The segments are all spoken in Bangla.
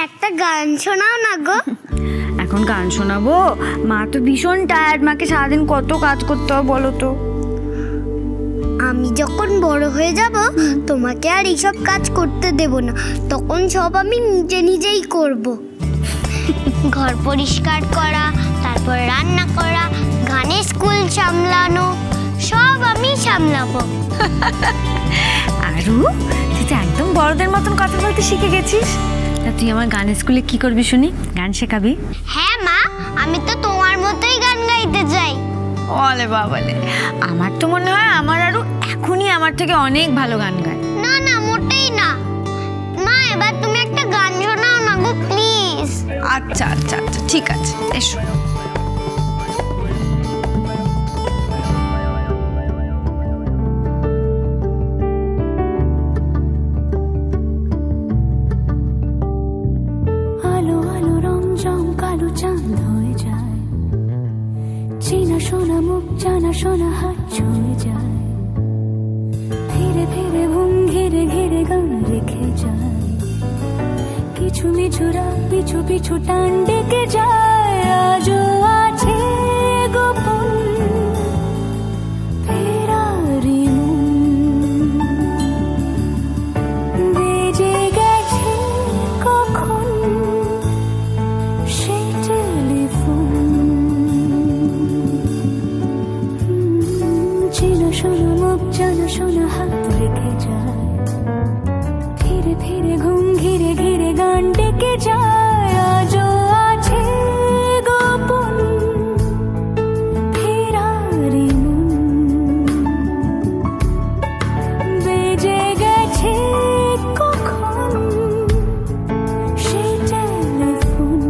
একটা গান শোনাও না গো। এখন গান শোনাবো? মা তো ভীষণ টায়ার্ড, মাকে সারাদিন কত কাজ করতে হবে বলো তো। আমি যখন বড় হয়ে যাব তোমাকে আর এইসব কাজ করতে দেব না, তখন সব আমি নিজে নিজেই করব। ঘর পরিষ্কার করা, তারপর রান্না করা, গানের স্কুল সামলানো, সব আমি সামলাবো। আরু, তুই তো একদম বড়দের মতন কথা বলতে শিখে গেছিস। তা তুই আমার গানের স্কুলে কি করবি শুনি? গান শেখাবি? হ্যাঁ মা, আমি তো তোমার মতোই গান গাইতে চাই। ওলে বাবালে, আমার তো মনে হয় আমার আরু এখনই আমার থেকে অনেক ভালো গান গায়। না না, মোটেই না। মা, এবার তুমি একটা গান শোনাও না গো প্লিজ। আচ্ছা আচ্ছা আচ্ছা, ঠিক আছে, এসো। আলো আলো রং জং কালো চাঁদ হয়ে যায়, চেনা শোনা মুখ জানা শোনা হাত ছুঁয়ে যায়, ধীরে ধীরে ঘুম ঘিরে ঘিরে গান রেখে যায়, কিছু মিছুরা পিছু পিছু টান ডেকে যায়, আজও আছে গোপন ফেরারি মন, বেজে গেছে কখন সেই টেলিফোন, চেনা শোনা মুখ জানা শোনা হাত রেখে যায়, ধীরে ধীরে ঘুম ঘিরে ঘিরে গান ডেকে যায়, আজও আছে গোপন ফেরারি মন, বেজে গেছে কখন সেই টেলিফোন।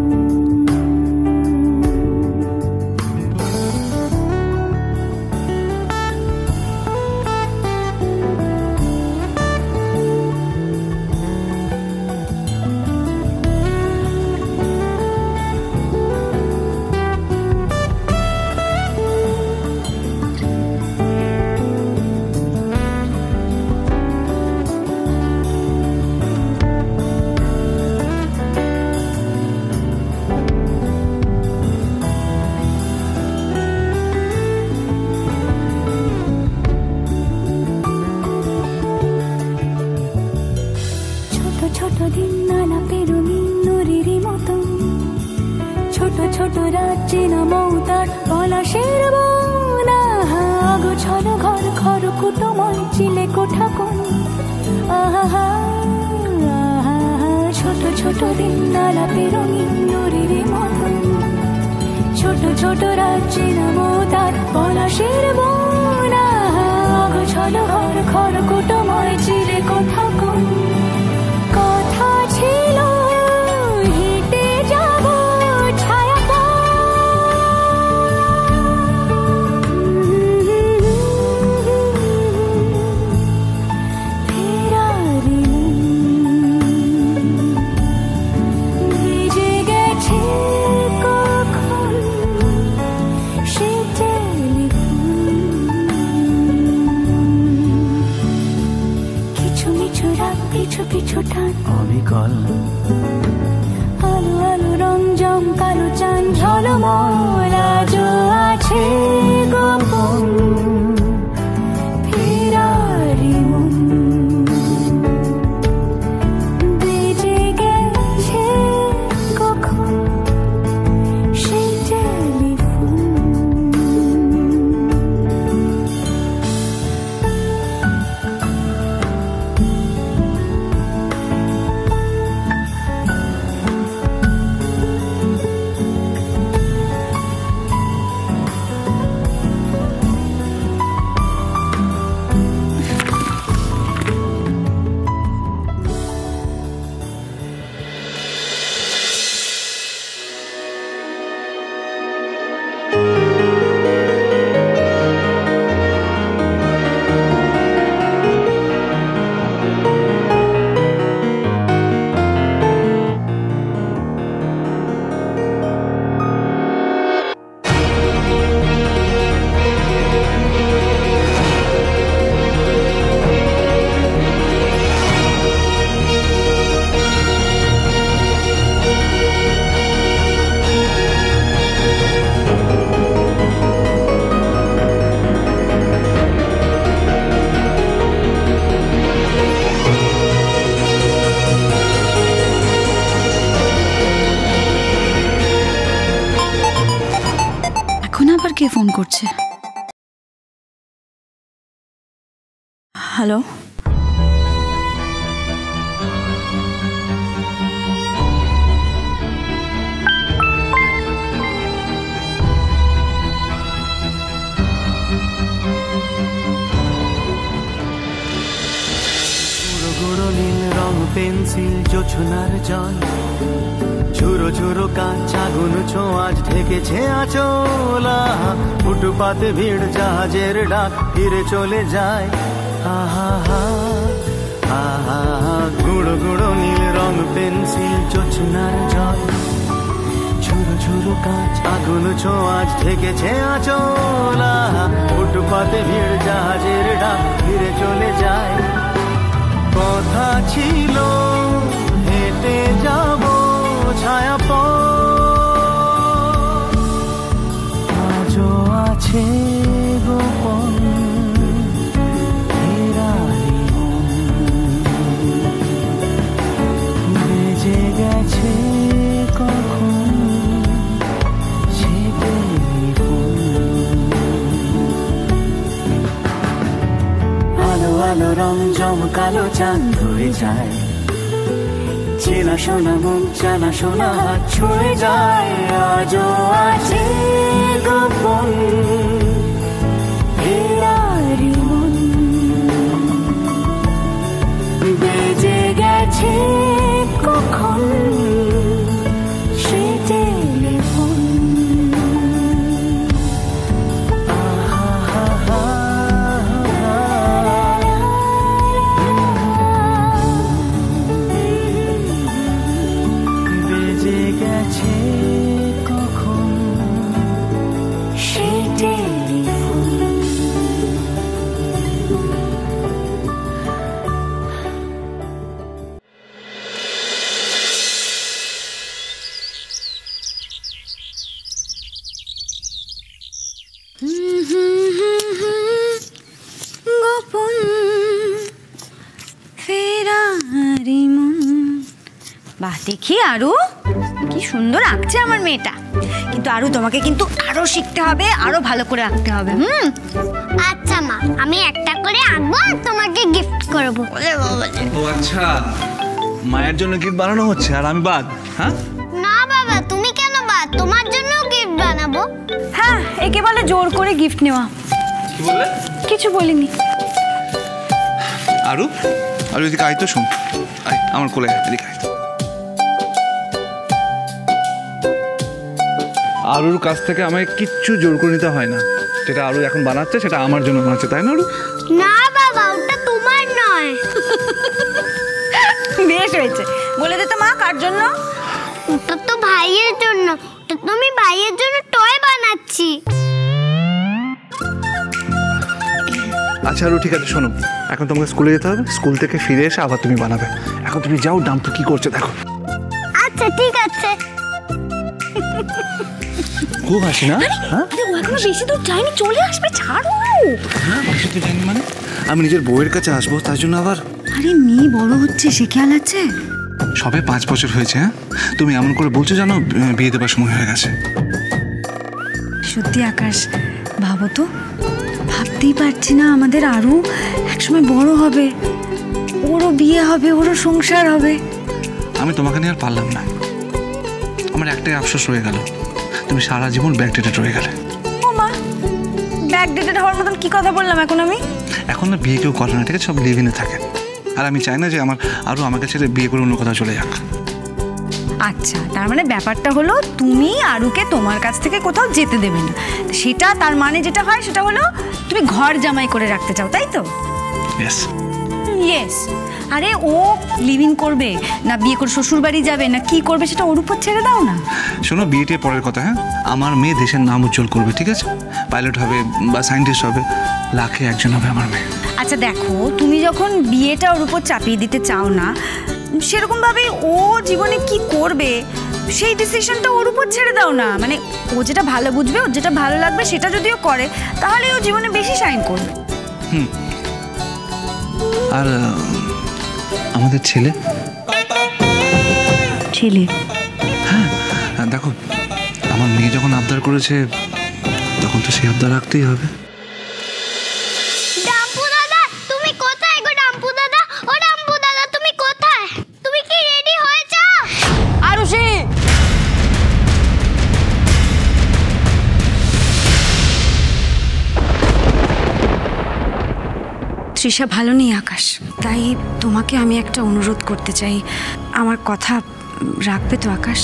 ছোট দিন নানা পেরোনি নুরির মতো, ছোট ছোট রাজ্যে না মৌতার পলাশের বোনা, গোছল ঘর ঘর কুটুময় চিলে কোঠা কোন, আহা ছোট ছোট দিন নানা পেরোনি নুরির মতো, ছোট ছোট রাজ্যে না মৌতার পলাশের বোনা, গোছল ঘর ঘর কুটুময় চিলে কোঠা কোন, কথা ছিল হেঁটে যাব ছায়া ফেরারি ভিজে গেছে কখন সে টেলিফোন, কিছু মিছু রাত পিছু পিছু টান অবিকল, আলো আলো রং জং কালো চাঁদ ঝলমল, আজও আছে গোপন ফেরারি মন, বেজে গেছে কখন সেই টেলিফোন। ফোন করছে। হ্যালো, পেন্সিল জোছনার জল ঝুরো ঝুরো কাঁচ আগুন ছোঁয়াজ ঢেকেছে আচলা ফুটপাতে ভিড় জাহাজের ডাক ফিরে চলে যায় আহা হা আহা গুঁড়ো গুঁড়ো নীল রং পেন্সিল জোছনার জল ঝুরো ঝুরো কাঁচ আগুন ছোঁয়াজ ঢেকেছে আচলা ফুটপাতে ভিড় জাহাজের ডাক ফিরে চলে যায় কথা ছিল হেঁটে যাব ছায়া আজও আছে গোপন বেজে গেছে কখন সে আলো আলো রং জমকালো চাঁদ ধরে যায় চেনা শোনা মুখ জানা শোনা হাত ছুঁয়ে যায় আজও আছে গোপন ফেরারি মন বেজে গেছে কখন সে টেলিফোন গোপন ফেরারি মন। বাহ, দেখি আরু কি সুন্দর আঁকছে আমার মেয়েটা। কিন্তু আরু তোমাকে কিন্তু আরো শিখতে হবে, আরো ভালো করে আঁকতে হবে। আচ্ছা মা, আমি একটা করে আঁকবো আর তোমাকে গিফট করবো। ও আচ্ছা, মায়ের জন্য গিফট বানানো হচ্ছে আর আমি বাদ? হ্যাঁ না বাবা, তুমি কেন বাদ? তোমার জন্য গিফট বানাবো। হ্যাঁ, একে বলে জোর করে গিফট নেওয়া। কি বললে? কিছু বলিনি। আরু, আরু এদিকে আয় তো, শোন, আয় আমার কোলে, এদিকে আয়। আরুর কাছ থেকে আমায় কিচ্ছু জোর করে নিতে হয় না। যেটা আরু এখন বানাচ্ছে সেটা আমার জন্য বানাচ্ছে, তাই না আরু? না বাবা, ওটা তোমার নয়। বেশ হয়েছে, বলে দে তো মা, কার জন্য? ওটা তো ভাইয়ের জন্য। ওটা তুমি ভাইয়ের জন্য টয় বানাচ্ছি। আচ্ছা আরু, ঠিক আছে, শোনো, এখন তোমাকে স্কুলে যেতে হবে। স্কুল থেকে ফিরে এসে আবার তুমি বানাবে। এখন তুমি যাও, ডাম্পু কি করছে দেখো। আচ্ছা ঠিক আছে। খুব হাসি না? হ্যাঁ, ও এখনো বেশি দূর যায়নি, চলে আসবে, ছাড়ো। হ্যাঁ, বেশি তো জানি মানে আমি নিজের বউয়ের কাছে আসবো, তার জন্য আবার। আরে মেয়ে বড় হচ্ছে, সে খেয়াল আছে? সবে 5 বছর হয়েছে। হ্যাঁ, তুমি এমন করে বলছো জানো বিয়ে দেবার সময় হয়ে গেছে। সত্যি আকাশ, ভাবো তো, ভাবতেই পারছি না আমাদের আরু একসময় বড় হবে, ওরও বিয়ে হবে, ওরও সংসার হবে। আমি তোমাকে নিয়ে আর পারলাম না। আমার একটাই আফসোস রয়ে গেল, তুমি সারা জীবন ব্যাকডেটেড রয়ে গেলে। ও মা, ব্যাকডেটেড হওয়ার মতন কি কথা বললাম এখন আমি? এখন না বিয়ে কেউ করে না, ঠিক আছে, সব লিভ ইনে থাকে। আর আমি চাই না যে আমার আরও আমাকে ছেড়ে বিয়ে করে অন্য কোথাও চলে যাক। আচ্ছা, তার মানে ব্যাপারটা হলো তুমি আরুকে তোমার কাছ থেকে কোথাও যেতে দেবে না। সেটা তার মানে যেটা হয় সেটা হলো তুমি ঘর জামাই করে রাখতে চাও, তাই তো? ইয়েস। ইয়েস। আরে ও লিভ ইন করবে না বিয়ে করে শ্বশুর বাড়ি যাবে না কি করবে সেটা ওর উপর ছেড়ে দাও না। শোনো, বিয়েটা পরের কথা। হ্যাঁ, আমার মেয়ে দেশের নাম উজ্জ্বল করবে, ঠিক আছে? পাইলট হবে বা সায়েন্টিস্ট হবে, লাখে একজন হবে আমার মেয়ে। আচ্ছা দেখো, তুমি যখন বিয়েটা ওর উপর চাপিয়ে দিতে চাও না, সেরকমভাবে ও জীবনে কি করবে সেই ডিসিশনটা ওর উপর ছেড়ে দাও না। মানে ও যেটা ভালো বুঝবে, ওর যেটা ভালো লাগবে সেটা যদিও করে, তাহলে ও জীবনে বেশি শাইন করবে। আর আমাদের ছেলে ছেলে হ্যাঁ দেখো, আমার মেয়ে যখন আবদার করেছে তখন তো সেই আবদার রাখতেই হবে। ডাম্পু দাদা তুমি কোথায় গো? ডাম্পু দাদা, ও ডাম্পু দাদা তুমি কোথায়? তুমি কি রেডি হয়েছো? আরুষি, তৃষা ভালো নেই আকাশ, তাই তোমাকে আমি একটা অনুরোধ করতে চাই। আমার কথা রাখবে তো আকাশ?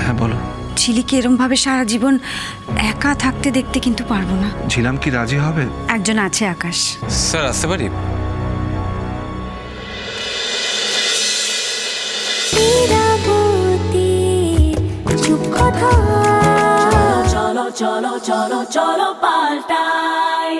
হ্যাঁ বলো। ঝিলিকে এরমভাবে সারা জীবন একা থাকতে দেখতে কিন্তু পারবো না। ঝিলাম কি রাজি হবে? একজন আছে আকাশ। স্যার আসতে পারি? চলো চলো চলো চলো পাল্টাই।